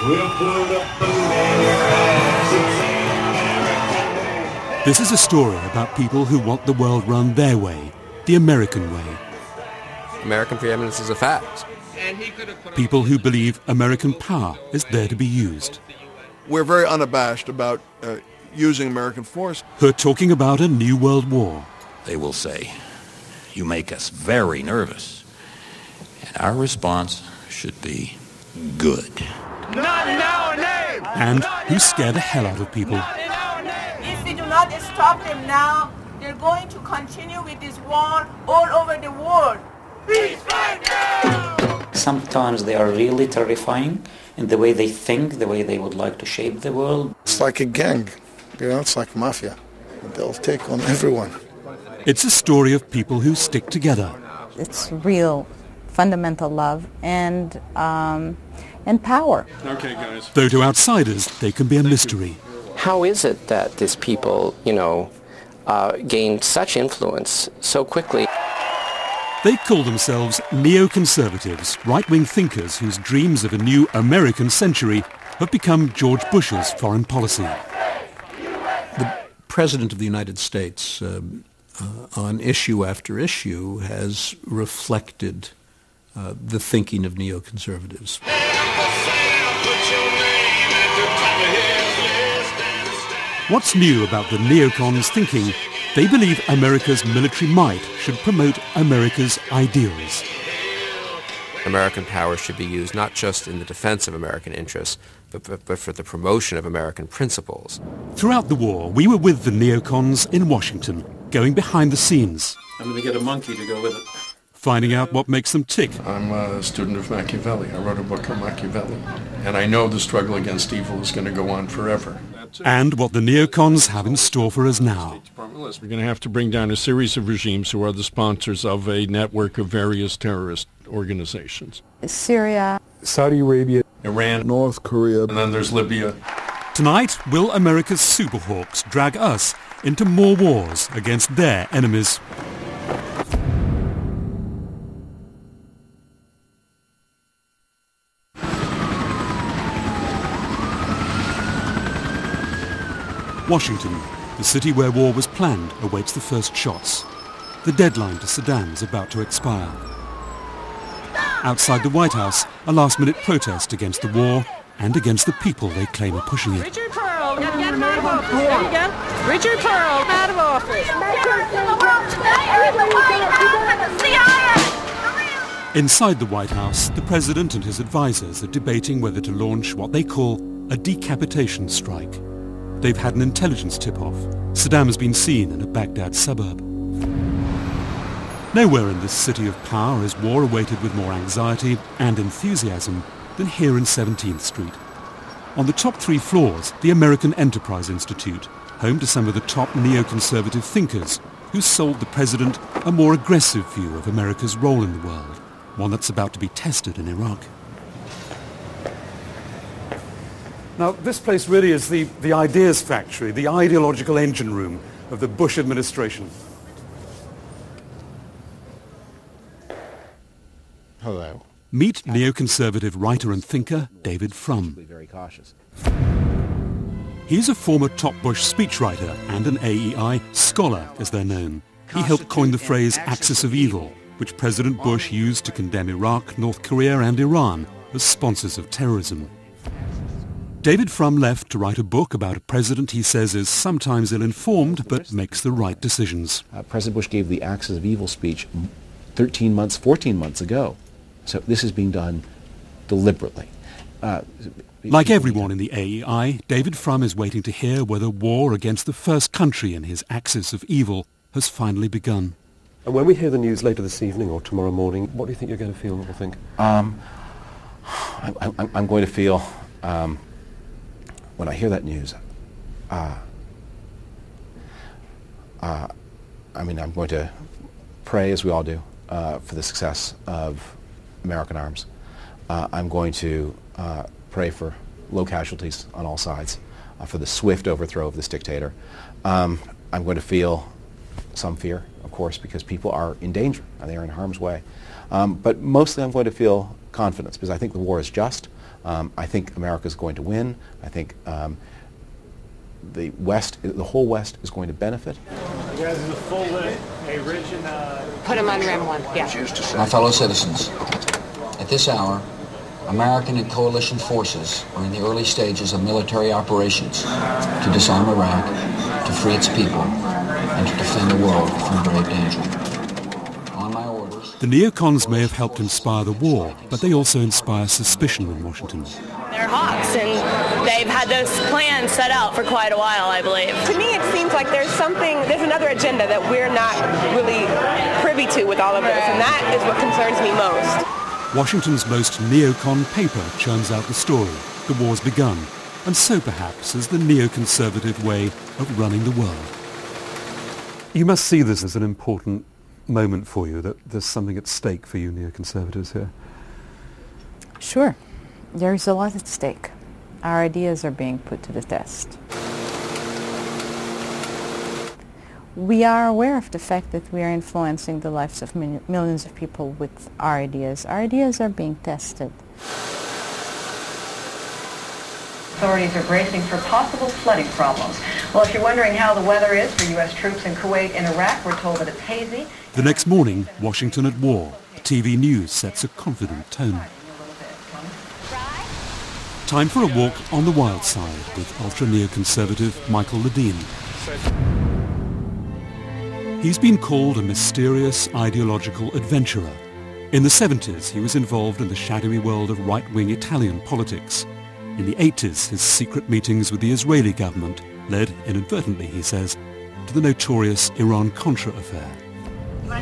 We'll put a boot in your ass and say American. This is a story about people who want the world run their way, the American way. American preeminence is a fact. People who believe American power is there to be used. We're very unabashed about using American force. Who are talking about a new world war. They will say, "You make us very nervous." And our response should be, "Good." Not in our name! And who scare the hell out of people. If we do not stop them now, they're going to continue with this war all over the world. Peace right now! Sometimes they are really terrifying in the way they think, the way they would like to shape the world. It's like a gang, it's like mafia. They'll take on everyone. It's a story of people who stick together. It's real, fundamental love and power. Okay, guys. Though to outsiders, they can be a mystery. How is it that these people, gained such influence so quickly? They call themselves neoconservatives, right-wing thinkers whose dreams of a new American century have become George Bush's foreign policy. The President of the United States, on issue after issue, has reflected the thinking of neoconservatives. What's new about the neocons' thinking? They believe America's military might should promote America's ideals. American power should be used not just in the defense of American interests, but for the promotion of American principles. Throughout the war, we were with the neocons in Washington, going behind the scenes. I'm going to get a monkey to go with it. Finding out what makes them tick. I'm a student of Machiavelli. I wrote a book on Machiavelli. And I know the struggle against evil is going to go on forever. And what the neocons have in store for us now. We're going to have to bring down a series of regimes who are the sponsors of a network of various terrorist organizations. Syria, Saudi Arabia, Iran, North Korea, and then there's Libya. Tonight, will America's superhawks drag us into more wars against their enemies? Washington, the city where war was planned, awaits the first shots. The deadline to Saddam is about to expire. Outside the White House, a last-minute protest against the war and against the people they claim are pushing it. Richard Pearl, get him out of office. There you go. Richard Pearl, out of office. Inside the White House, the president and his advisors are debating whether to launch what they call a decapitation strike. They've had an intelligence tip-off. Saddam has been seen in a Baghdad suburb. Nowhere in this city of power is war awaited with more anxiety and enthusiasm than here in 17th Street. On the top 3 floors, the American Enterprise Institute, home to some of the top neoconservative thinkers who sold the president a more aggressive view of America's role in the world, one that's about to be tested in Iraq. Now, this place really is the ideas factory, the ideological engine room of the Bush administration. Hello. Meet neoconservative writer and thinker David Frum. Very cautious. He's a former top Bush speechwriter and an AEI scholar, as they're known. He helped coin the phrase axis of evil, which President Bush used to condemn Iraq, North Korea and Iran as sponsors of terrorism. David Frum left to write a book about a president he says is sometimes ill-informed but makes the right decisions. President Bush gave the axis of evil speech 13 months, 14 months ago. So this is being done deliberately. Like everyone in the AEI, David Frum is waiting to hear whether war against the first country in his axis of evil has finally begun. And when we hear the news later this evening or tomorrow morning, what do you think you're going to feel or think? I'm going to feel, when I hear that news, I'm going to pray, as we all do, for the success of American arms. I'm going to pray for low casualties on all sides, for the swift overthrow of this dictator. I'm going to feel some fear, of course, because people are in danger. They are in harm's way. But mostly I'm going to feel confidence, because I think the war is just. I think America's going to win. I think the whole West is going to benefit. You guys, is a full lit, a rich and Put him on RAM 1, yeah. My fellow citizens, at this hour, American and coalition forces are in the early stages of military operations to disarm Iraq, to free its people, and to defend the world from grave danger. On my orders... The neocons may have helped inspire the war, but they also inspire suspicion in Washington. They're hawks, and they've had those plans set out for quite a while, I believe. To me, it seems like there's another agenda that we're not really privy to with all of this, and that is what concerns me most. Washington's most neocon paper churns out the story. The war's begun, and so perhaps is the neoconservative way of running the world. You must see this as an important moment for you, that there's something at stake for you neoconservatives here. Sure. There's a lot at stake. Our ideas are being put to the test. We are aware of the fact that we are influencing the lives of millions of people with our ideas. Our ideas are being tested. Authorities are bracing for possible flooding problems. Well, if you're wondering how the weather is for U.S. troops in Kuwait and Iraq, we're told that it's hazy. The next morning, Washington at war. TV news sets a confident tone. Time for a walk on the wild side with ultra-neoconservative Michael Ledeen. He's been called a mysterious ideological adventurer. In the 70s, he was involved in the shadowy world of right-wing Italian politics. In the 80s, his secret meetings with the Israeli government led, inadvertently, he says, to the notorious Iran-Contra affair. Do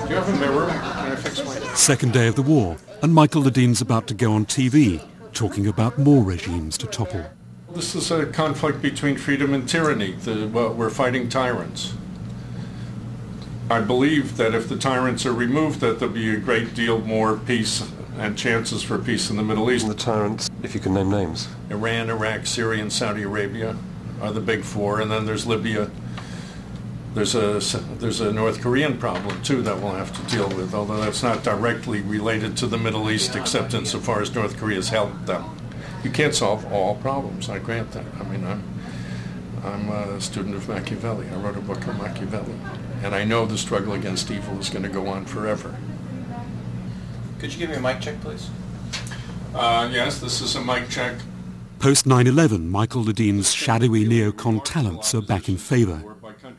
you have a mirror? Can I fix my... Second day of the war, and Michael Ledeen's about to go on TV, talking about more regimes to topple. This is a conflict between freedom and tyranny. We're fighting tyrants. I believe that if the tyrants are removed, that there'll be a great deal more peace and chances for peace in the Middle East. And the tyrants, if you can name names. Iran, Iraq, Syria, and Saudi Arabia are the big four, and then there's Libya. There's a North Korean problem, too, that we'll have to deal with, although that's not directly related to the Middle East, except insofar as North Korea's helped them. You can't solve all problems, I grant that. I mean, I'm a student of Machiavelli. I wrote a book on Machiavelli. And I know the struggle against evil is going to go on forever. Could you give me a mic check, please? Yes, this is a mic check. Post 9/11, Michael Ledeen's shadowy neocon talents are back in favor.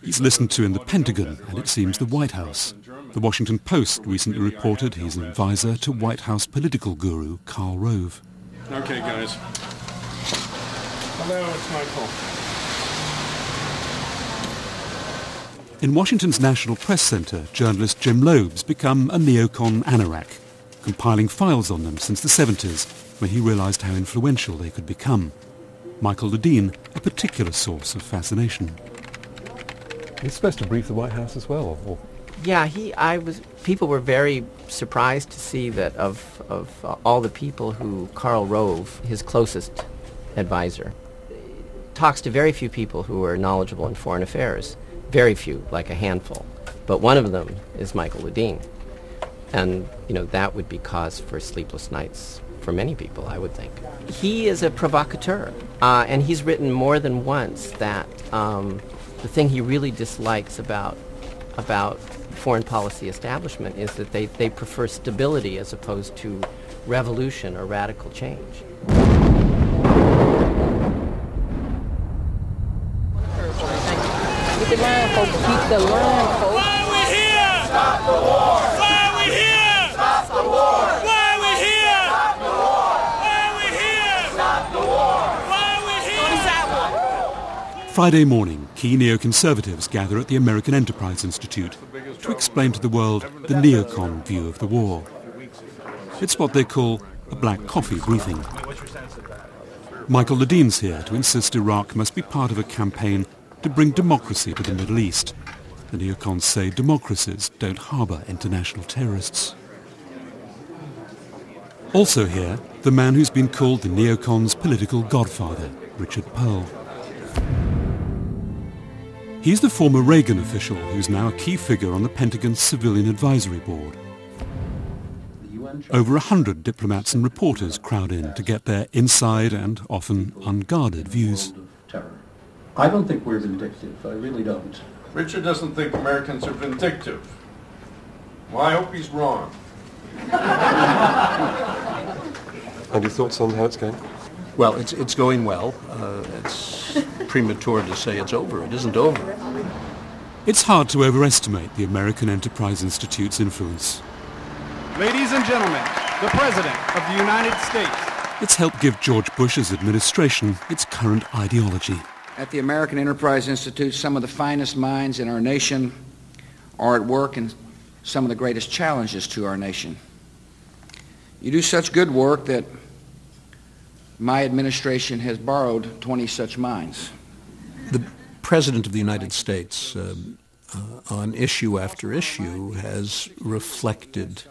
He's listened to in the Pentagon and it seems the White House. The Washington Post recently reported he's an advisor to White House political guru Karl Rove. Okay, guys. Hello, it's Michael. In Washington's National Press Center, journalist Jim Loeb's become a neocon anorak, compiling files on them since the 70s, when he realized how influential they could become. Michael Ledeen, a particular source of fascination. He's supposed to brief the White House as well. Or... Yeah, people were very surprised to see that of all the people who Karl Rove, his closest advisor, talks to very few people who are knowledgeable in foreign affairs. Very few, like a handful. But one of them is Michael Ledeen. And, that would be cause for sleepless nights for many people, I would think. He is a provocateur, and he's written more than once that the thing he really dislikes about foreign policy establishment is that they prefer stability as opposed to revolution or radical change. Keep the line, folks. Keep the line, folks. Why are we here? Stop the war! Why are we here? Stop the war! Why are we here? Stop the war! Why are we here? Stop the war! Why are we here? Friday morning, key neoconservatives gather at the American Enterprise Institute to explain to the world the neocon view of the war. It's what they call a black coffee briefing. Michael Ledeen's here to insist Iraq must be part of a campaign to bring democracy to the Middle East. The neocons say democracies don't harbour international terrorists. Also here, the man who's been called the neocons' political godfather, Richard Perle. He's the former Reagan official who's now a key figure on the Pentagon's Civilian Advisory Board. Over 100 diplomats and reporters crowd in to get their inside and often unguarded views. I don't think we're vindictive. I really don't. Richard doesn't think Americans are vindictive. Well, I hope he's wrong. And your thoughts on how it's going? Well, it's going well. It's premature to say it's over. It isn't over. It's hard to overestimate the American Enterprise Institute's influence. Ladies and gentlemen, the President of the United States. It's helped give George Bush's administration its current ideology. At the American Enterprise Institute, some of the finest minds in our nation are at work in some of the greatest challenges to our nation. You do such good work that my administration has borrowed 20 such minds. The President of the United States, on issue after issue, has reflected